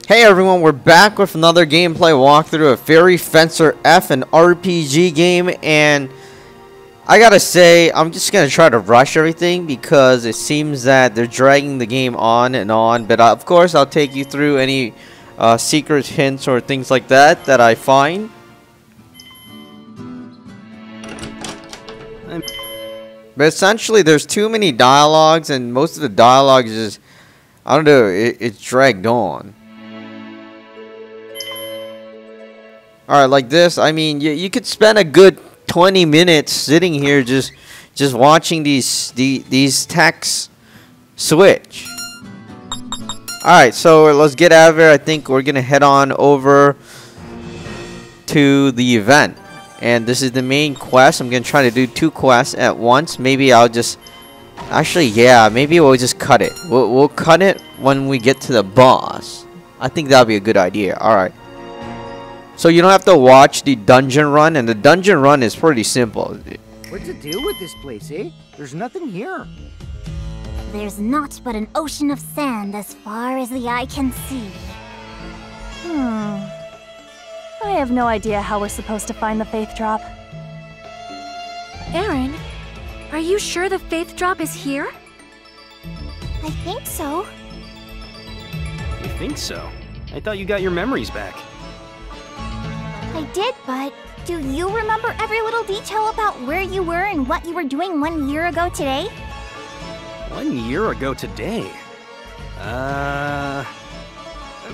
Hey everyone, we're back with another gameplay walkthrough of Fairy Fencer F, an RPG game, and I gotta say, I'm just gonna try to rush everything because it seems that they're dragging the game on and on, but of course I'll take you through any secret hints or things like that that I find. But essentially there's too many dialogues, and most of the dialogue is just, I don't know, it's dragged on. Alright, like this, I mean, you could spend a good 20 minutes sitting here just watching these texts switch. Alright, so let's get out of here. I think we're gonna head on over to the event. And this is the main quest. I'm gonna try to do 2 quests at once. Maybe I'll just... Actually, yeah, maybe we'll just cut it. We'll cut it when we get to the boss. I think that'll be a good idea. Alright. So you don't have to watch the dungeon run, and the dungeon run is pretty simple. What's the deal with this place, eh? There's nothing here. There's naught but an ocean of sand as far as the eye can see. I have no idea how we're supposed to find the Faith Drop. Aaron, are you sure the Faith Drop is here? I think so. You think so? I thought you got your memories back. I did, but do you remember every little detail about where you were and what you were doing 1 year ago today? 1 year ago today?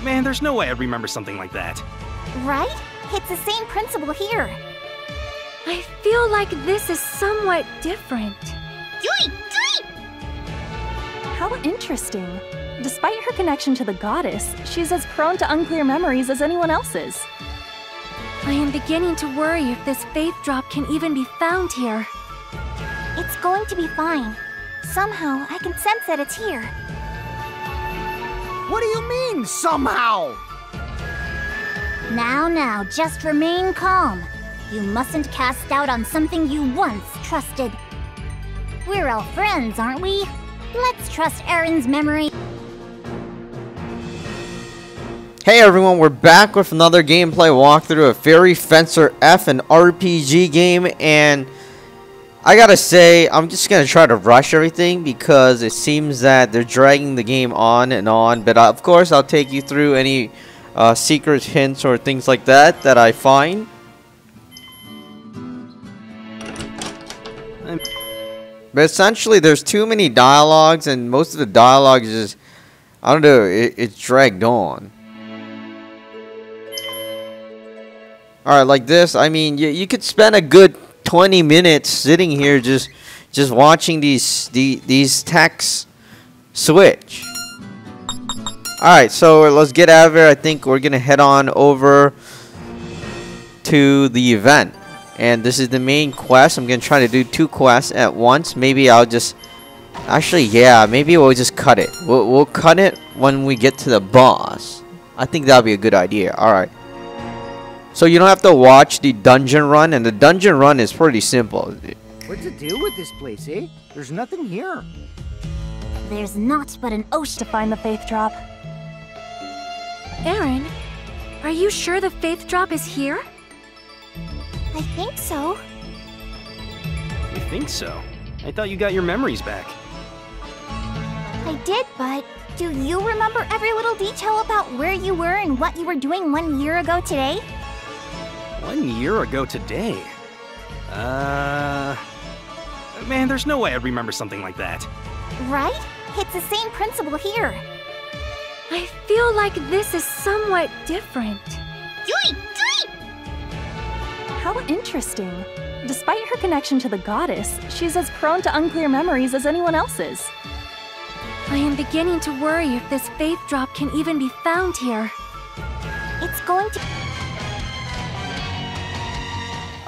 Man, there's no way I'd remember something like that. Right? It's the same principle here. I feel like this is somewhat different. How interesting. Despite her connection to the goddess, she's as prone to unclear memories as anyone else is. I am beginning to worry if this Faith Drop can even be found here. It's going to be fine. Somehow, I can sense that it's here. What do you mean, somehow? Now, just remain calm. You mustn't cast doubt on something you once trusted. We're all friends, aren't we? Let's trust Aaron's memory. Hey everyone, we're back with another gameplay walkthrough of Fairy Fencer F, an RPG game, and I gotta say, I'm just gonna try to rush everything because it seems that they're dragging the game on and on, but of course I'll take you through any secret hints or things like that that I find. But essentially there's too many dialogues, and most of the dialogue is just, I don't know, it's dragged on. Alright, like this, I mean, you could spend a good 20 minutes sitting here just watching these texts switch. Alright, so let's get out of here. I think we're gonna head on over to the event. And this is the main quest. I'm gonna try to do 2 quests at once. Maybe I'll just... Actually, yeah, maybe we'll just cut it. We'll cut it when we get to the boss. I think that'll be a good idea. Alright. So you don't have to watch the dungeon run, and the dungeon run is pretty simple. What's the deal with this place, eh? There's nothing here. There's naught but an ocean To find the Faith Drop. Aaron, are you sure the Faith Drop is here? I think so. You think so? I thought you got your memories back. I did, but do you remember every little detail about where you were and what you were doing 1 year ago today? 1 year ago today? Man, there's no way I'd remember something like that. Right? It's the same principle here. I feel like this is somewhat different. How interesting. Despite her connection to the goddess, she's as prone to unclear memories as anyone else is. I am beginning to worry if this Faith Drop can even be found here. It's going to...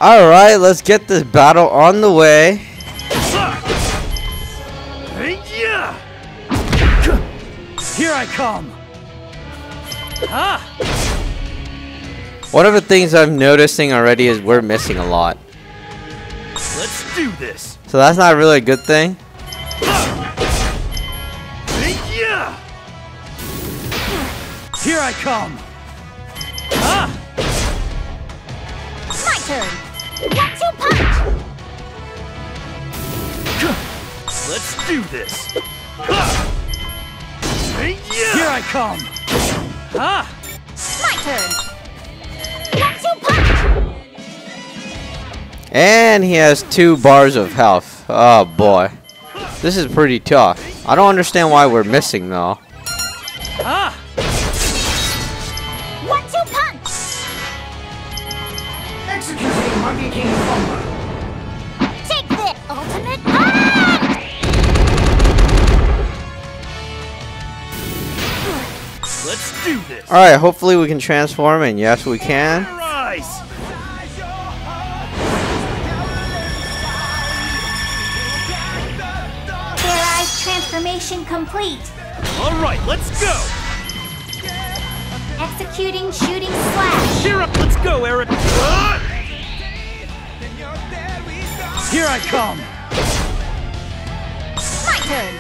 Alright, let's get this battle on the way. Here I come. One of the things I'm noticing already is we're missing a lot. Let's do this. So that's not really a good thing. Here I come! My turn! 1-2 punch! Let's do this. Here I come! My turn! 1-2 punch! And he has 2 bars of health. Oh boy. This is pretty tough. I don't understand why we're missing though. 1-2 punch! Executing Monkey King combo! Take the ultimate punch! Let's do this. Alright, hopefully we can transform, and yes we can. Rise. Fair Eyes transformation complete. All right, let's go. Executing shooting slash. Cheer up. Let's go, Eric. Here I come! My turn.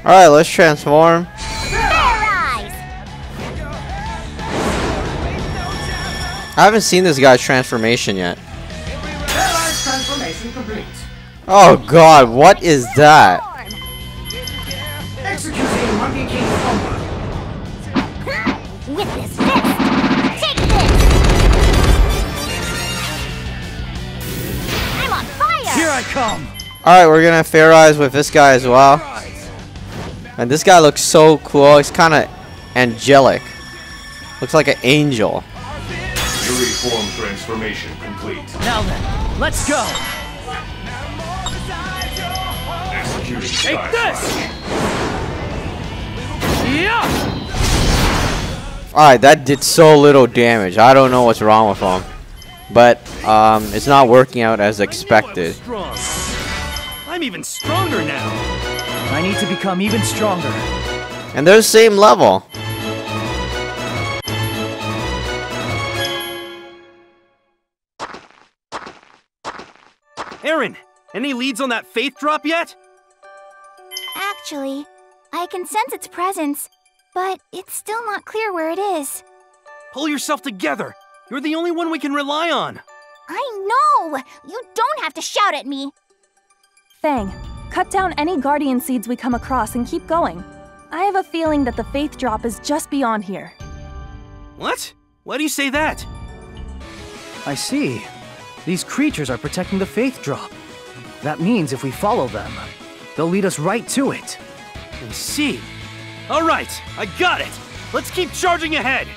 Alright, let's transform. Fair Eyes. I haven't seen this guy's transformation yet. Paralyzed transformation complete. Oh god, what is that? Form. Executing Monkey King combo! With this fist. Take this. I'm on fire. Here I come! Alright, we're gonna Fair Eyes with this guy as well. And this guy looks so cool. He's kind of angelic. Looks like an angel. Fury form transformation complete. Now then, let's go! Executing Take Sky this! Slash. Yeah. Alright, that did so little damage. I don't know what's wrong with him. But it's not working out as expected. Strong. I'm even stronger now. I need to become even stronger. And they're the same level. Aaron, any leads on that faith drop yet? Actually, I can sense its presence, but it's still not clear where it is. Pull yourself together. You're the only one we can rely on. I know! You don't have to shout at me! Fang, cut down any guardian seeds we come across and keep going. I have a feeling that the faith drop is just beyond here. What? Why do you say that? I see. These creatures are protecting the faith drop. That means if we follow them, they'll lead us right to it. I see. All right, I got it. Let's keep charging ahead.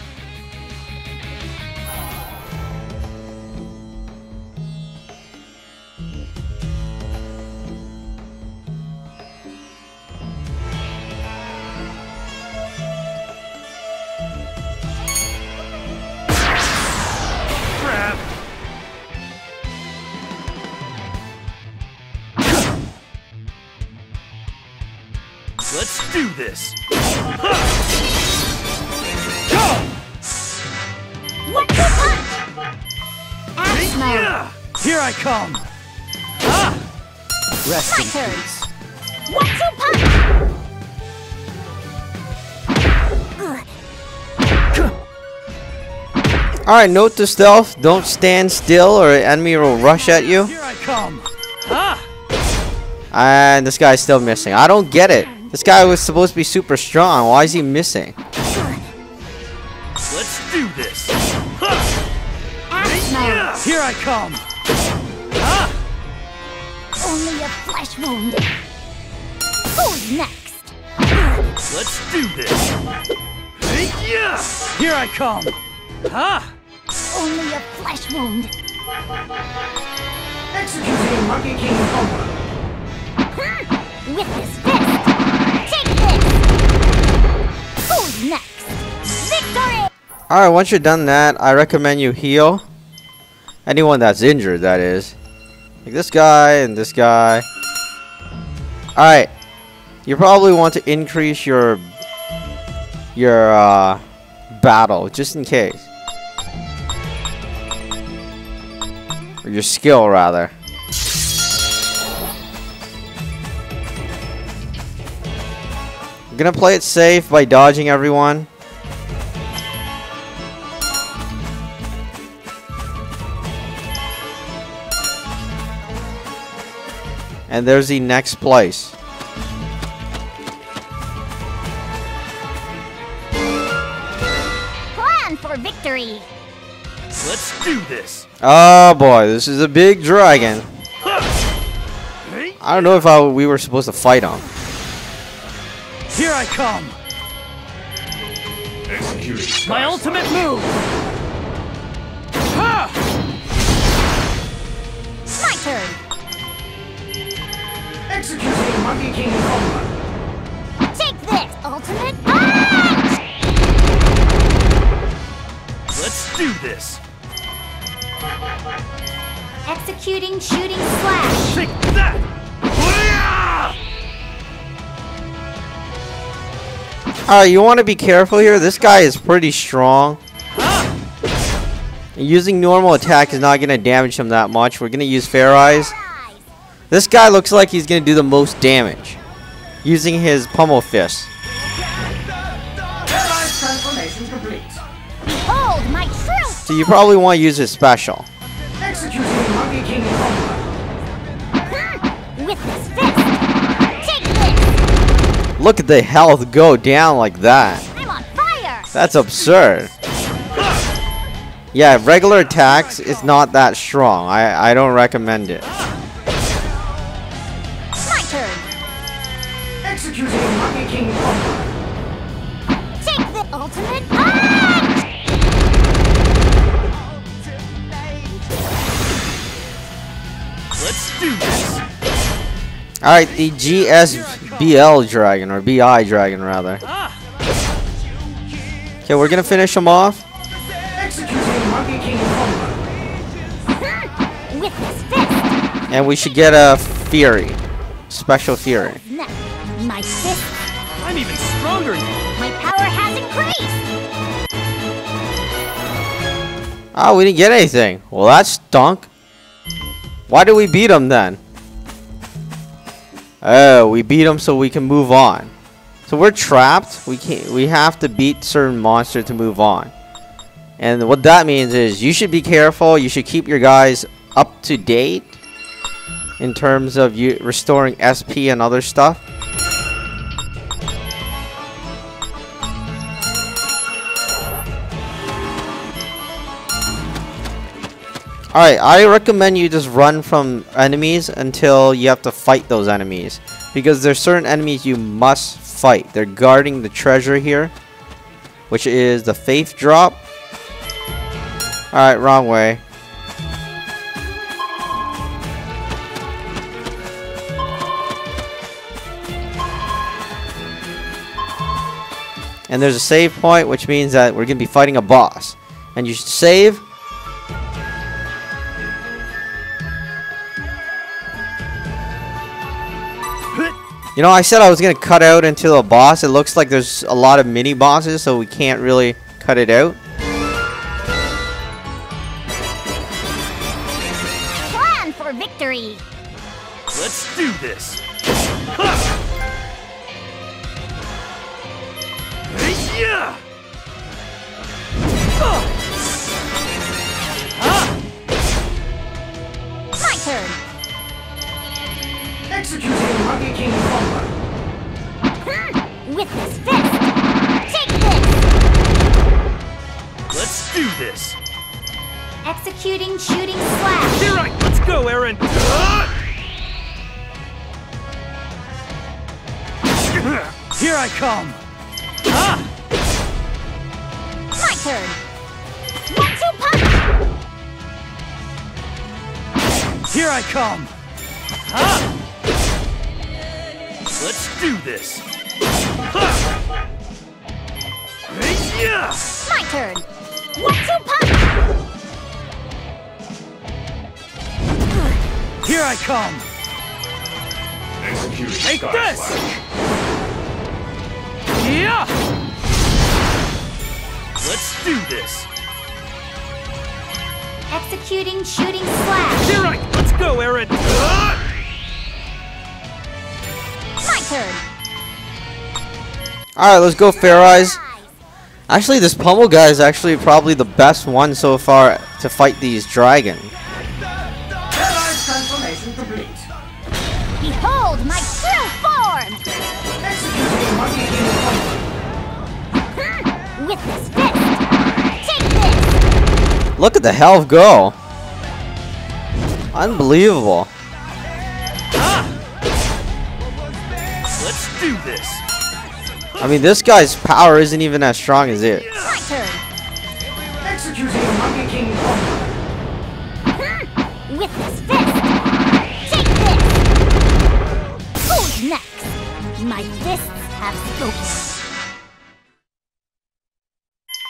Crap. Let's do this. What the punch? Axe mode. Yeah. Here I come! Rest My in turn. peace. 1-2 punch! Alright, note to stealth. Don't stand still or an enemy will rush at you. Here I come! And this guy's still missing. I don't get it. This guy was supposed to be super strong. Why is he missing? Let's do this. Axe mode. Here I come! Only a flesh wound. Who's next? Let's do this. Yeah. Here I come! Only a flesh wound. Executing Monkey King combo! With this fist. Take this. Who's next? Victory! Alright, once you're done that, I recommend you heal. Anyone that's injured, that is. Like this guy and this guy. Alright. You probably want to increase your battle, just in case. Or your skill, rather. I'm gonna play it safe by dodging everyone. And there's the next place. Plan for victory. Let's do this. Oh boy, this is a big dragon. I don't know if we were supposed to fight him. Here I come. Executing My ultimate move. Ha! My turn. Executing Monkey King combo. Take this, ultimate punch! Let's do this. Executing shooting slash. Take that. Alright, you want to be careful here. This guy is pretty strong. Using normal attack is not going to damage him that much. We're going to use Fair Eyes. This guy looks like he's going to do the most damage. Using his pummel fist. Transformation complete. Behold my truth! So you probably want to use his special. Executing Monkey King combo. With this fist! Take this! Look at the health go down like that. I'm on fire! That's absurd. Yeah, regular attacks is not that strong. I don't recommend it. My turn! Executing Monkey King combo. Take the ultimate punch! Let's do this. Alright, the GSBL dragon, or BI dragon rather. Okay, we're gonna finish him off. Executing Monkey King combo. With this fist! And we should get a Fury. Special Fury. Now, my fist, I'm even stronger now. my power has increased! Oh, we didn't get anything. Well, that stunk. Why did we beat him then? Oh, we beat him so we can move on. So we're trapped. We have to beat certain monsters to move on. And what that means is you should be careful. You should keep your guys up to date in terms of you restoring SP and other stuff. Alright, I recommend you just run from enemies until you have to fight those enemies. Because there's certain enemies you must fight. They're guarding the treasure here, which is the Faith Drop. Alright, wrong way. And there's a save point, which means that we're going to be fighting a boss. And you should save. You know, I said I was going to cut out until a boss. It looks like there's a lot of mini bosses, so we can't really cut it out. Plan for victory! Let's do this. Yeah. My turn! Executing Monkey King combo. With this fist! Take this! Let's do this. Executing shooting slash! You're right. Let's go, Aaron. Here I come. My turn! 1-2 punch! Here I come. Let's do this. Yeah. My turn! 1-2 punch! Here I come. Executing Take Sky this! Slash. Yeah. Let's do this. Executing shooting slash! You're right. Let's go, Aaron. My turn! Alright, let's go Fair Eyes. Actually, this pummel guy is actually probably the best one so far to fight these dragons. Transformation complete. Look at the health go. Unbelievable. Let's do this. I mean, this guy's power isn't even as strong as it. My turn. Executing Monkey King combo. With this fist. Take this. Who's next? My fists have spoken.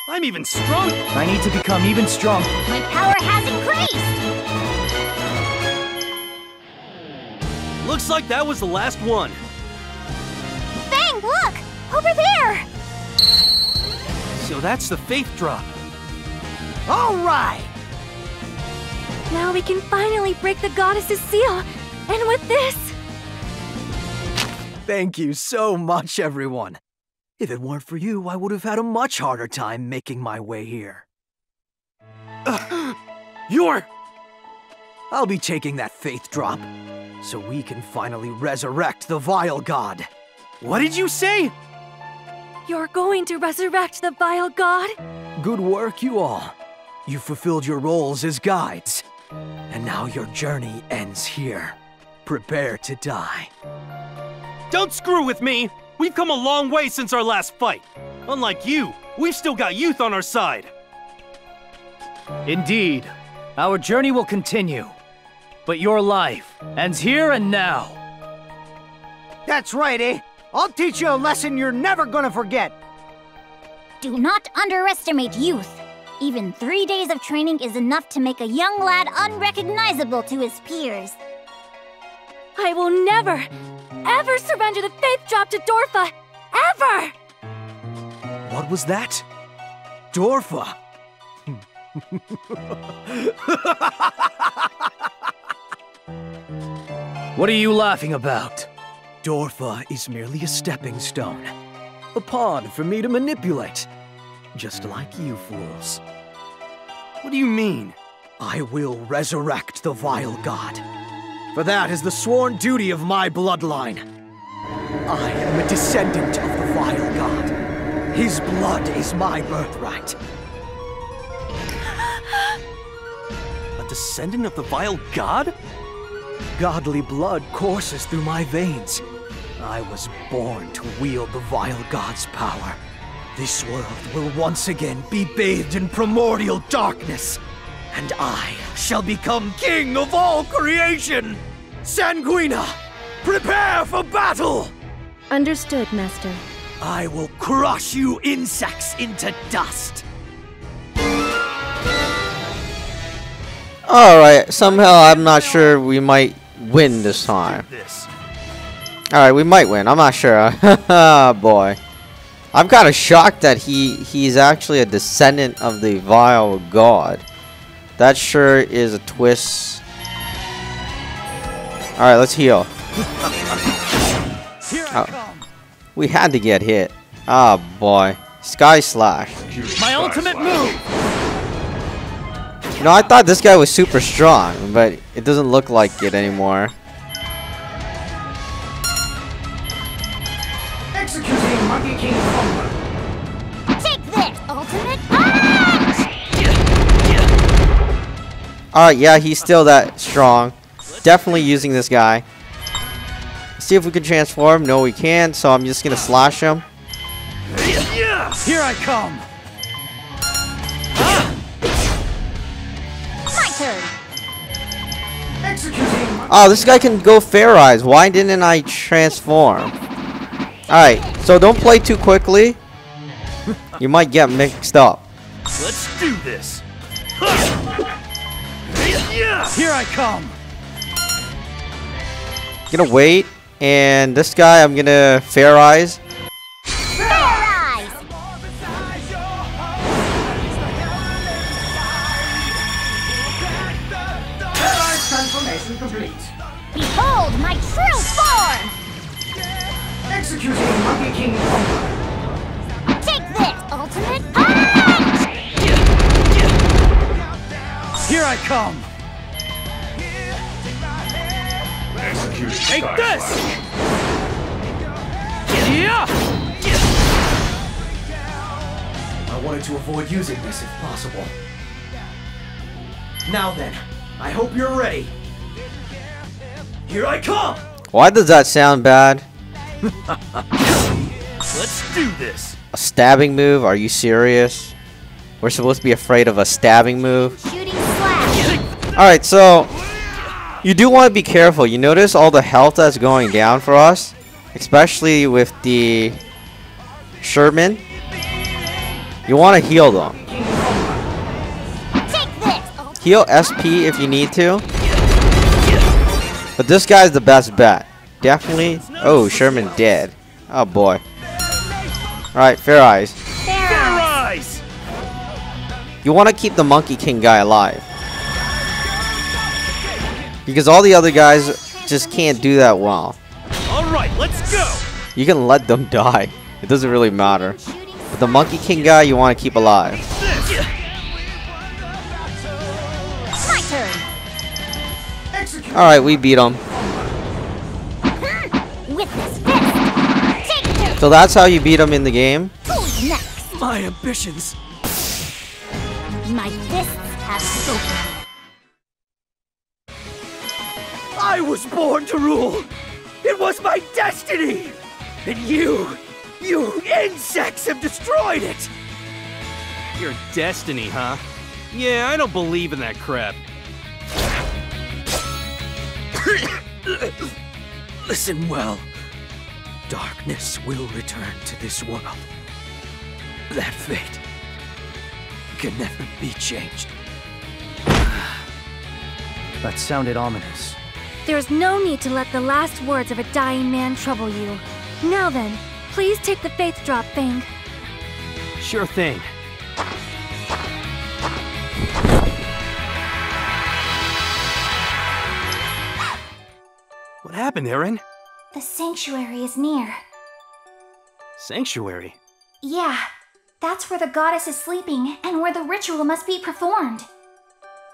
I'm even stronger. I need to become even stronger. My power has increased. Looks like that was the last one. Fang, look! Over there! So that's the faith drop. All right. Now we can finally break the goddess's seal. And with this... Thank you so much, everyone. If it weren't for you, I would have had a much harder time making my way here. You're... I'll be taking that faith drop, so we can finally resurrect the vile god. What did you say? You're going to resurrect the vile god? Good work, you all. You fulfilled your roles as guides. And now your journey ends here. Prepare to die. Don't screw with me! We've come a long way since our last fight. Unlike you, we've still got youth on our side. Indeed, our journey will continue. But your life ends here and now. That's right, eh? I'll teach you a lesson you're never gonna forget. Do not underestimate youth. Even 3 days of training is enough to make a young lad unrecognizable to his peers. I will never, ever surrender the faith drop to Dorfa! Ever! What was that? Dorfa. What are you laughing about? Dorfa is merely a stepping stone. A pawn for me to manipulate. Just like you fools. What do you mean? I will resurrect the vile god. For that is the sworn duty of my bloodline. I am a descendant of the vile god. His blood is my birthright. A descendant of the vile god? Godly blood courses through my veins. I was born to wield the vile god's power. This world will once again be bathed in primordial darkness, and I shall become king of all creation! Sanguina, prepare for battle! Understood, Master. I will crush you insects into dust! Alright, somehow I'm not sure we might win this time. This. Alright, we might win. I'm not sure. Boy. I'm kind of shocked that he's actually a descendant of the vile god. That sure is a twist. Alright, let's heal. Oh, we had to get hit. Oh boy. Sky Slash. My ultimate move! You know, I thought this guy was super strong, but it doesn't look like it anymore. Executing Monkey King combo. Take this, ultimate punch! Alright, yeah, he's still that strong. Definitely using this guy. See if we can transform. No, we can't, so I'm just gonna slash him. Here I come! My turn. Executing Oh, this guy can go Fair Eyes. Why didn't I transform? Alright, so don't play too quickly. You might get mixed up. Let's do this. Here I come! Gonna wait, and this guy I'm gonna Fair Eyes. Fair eyes! Transformation complete. Behold my true form! Executing Monkey King combo. Take this, ultimate punch! Here I come! Executing Take Sky this! Slash. Yeah! I wanted to avoid using this if possible. Now then, I hope you're ready. Here I come! Why does that sound bad? Let's do this. A stabbing move? Are you serious? We're supposed to be afraid of a stabbing move? Shooting slash. Alright, so you do want to be careful. You notice all the health that's going down for us? Especially with the Sherman. You want to heal them. Take this. Heal SP if you need to. But this guy's the best bet. Definitely. Oh, Sherman dead. Oh boy. Alright, Fair Eyes. Fair Eyes! eyes. You want to keep the Monkey King guy alive. Because all the other guys just can't do that well. Alright, let's go! You can let them die. It doesn't really matter. But the Monkey King guy you want to keep alive. My turn. Alright, we beat him. With this fist. Take two. So that's how you beat him in the game? Who's next? My ambitions. My fists have spoken. I was born to rule. It was my destiny. And you insects have destroyed it. Your destiny, huh? Yeah, I don't believe in that crap. Listen well. Darkness will return to this world. That fate can never be changed. That sounded ominous. There's no need to let the last words of a dying man trouble you. Now then, please take the faith drop, Fang. Sure thing. What happened, Aaron? The sanctuary is near. Sanctuary? Yeah, that's where the goddess is sleeping and where the ritual must be performed.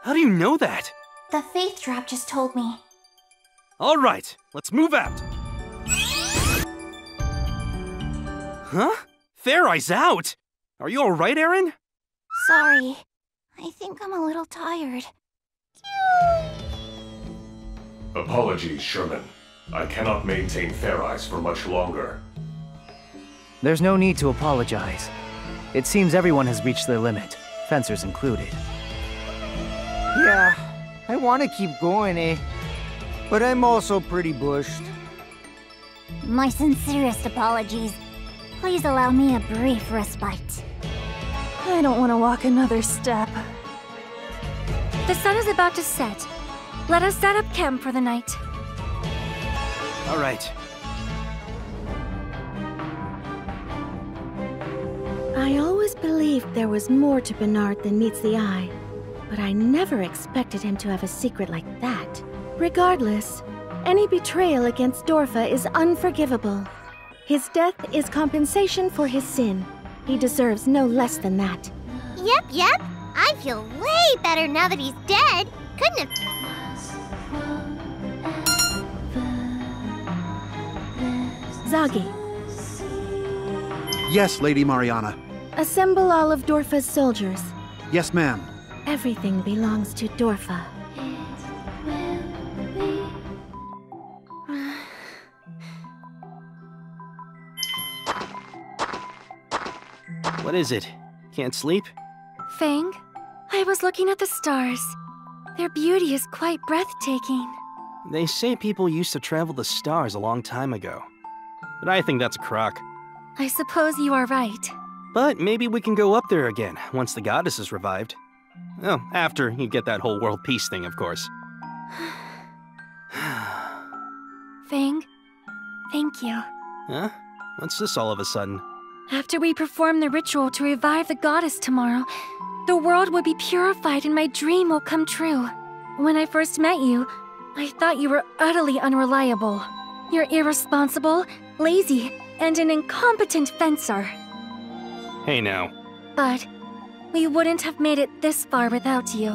How do you know that? The faith drop just told me. All right, let's move out. Huh? Fair Eye's out. Are you all right, Aaron? Sorry. I think I'm a little tired. Apologies, Sherman. I cannot maintain Fair Eyes for much longer. There's no need to apologize. It seems everyone has reached their limit, fencers included. Yeah, I want to keep going, eh? But I'm also pretty bushed. My sincerest apologies. Please allow me a brief respite. I don't want to walk another step. The sun is about to set. Let us set up camp for the night. All right. I always believed there was more to Bernard than meets the eye, but I never expected him to have a secret like that. Regardless, any betrayal against Dorfa is unforgivable. His death is compensation for his sin. He deserves no less than that. Yep. I feel way better now that he's dead. Couldn't have... Zagi, Yes, Lady Mariana. assemble all of Dorfa's soldiers. Yes, ma'am. Everything belongs to Dorfa. What is it? Can't sleep? Fang, I was looking at the stars. Their beauty is quite breathtaking. They say people used to travel the stars a long time ago. But I think that's a crock. I suppose you are right. But maybe we can go up there again once the goddess is revived. Oh, after you get that whole world peace thing, of course. Fang, thank you. Huh? What's this all of a sudden? After we perform the ritual to revive the goddess tomorrow, the world will be purified and my dream will come true. When I first met you, I thought you were utterly unreliable. You're irresponsible, lazy, and an incompetent fencer. Hey now. But we wouldn't have made it this far without you.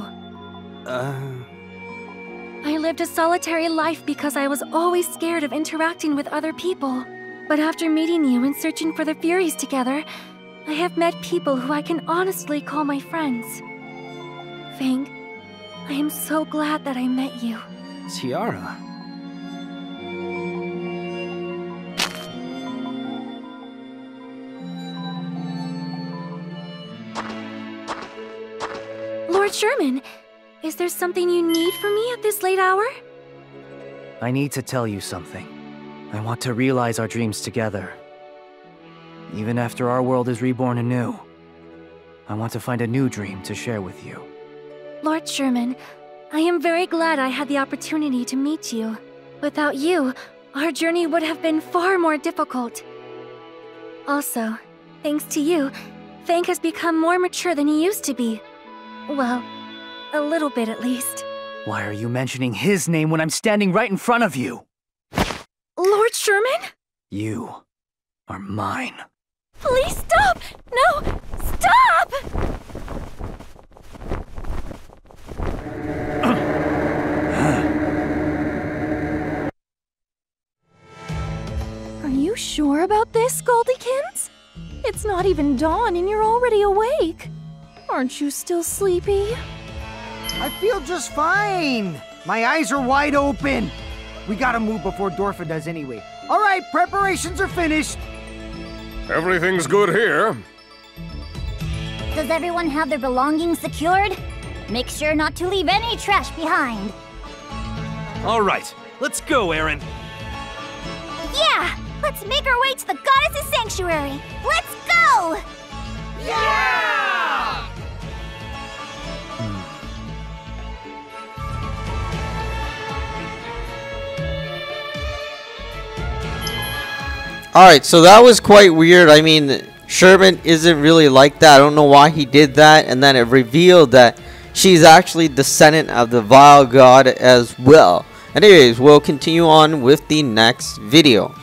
I lived a solitary life because I was always scared of interacting with other people. But after meeting you and searching for the Furies together, I have met people who I can honestly call my friends. Fang, I am so glad that I met you. Tiara. Lord Sherman, is there something you need from me at this late hour? I need to tell you something. I want to realize our dreams together. Even after our world is reborn anew, I want to find a new dream to share with you. Lord Sherman, I am very glad I had the opportunity to meet you. Without you, our journey would have been far more difficult. Also, thanks to you, Fang has become more mature than he used to be. Well, a little bit at least. Why are you mentioning his name when I'm standing right in front of you? Lord Sherman? You are mine. Please stop! No! Stop! Are you sure about this, Goldykins? It's not even dawn and you're already awake. Aren't you still sleepy? I feel just fine. My eyes are wide open. We gotta move before Dorfa does anyway. All right, preparations are finished. Everything's good here. Does everyone have their belongings secured? Make sure not to leave any trash behind. All right, let's go, Aaron. Yeah! Let's make our way to the goddess's sanctuary. Let's go! Yeah! Alright, so that was quite weird. I mean, Sherman isn't really like that. I don't know why he did that. And then it revealed that she's actually descendant of the vile god as well. Anyways, we'll continue on with the next video.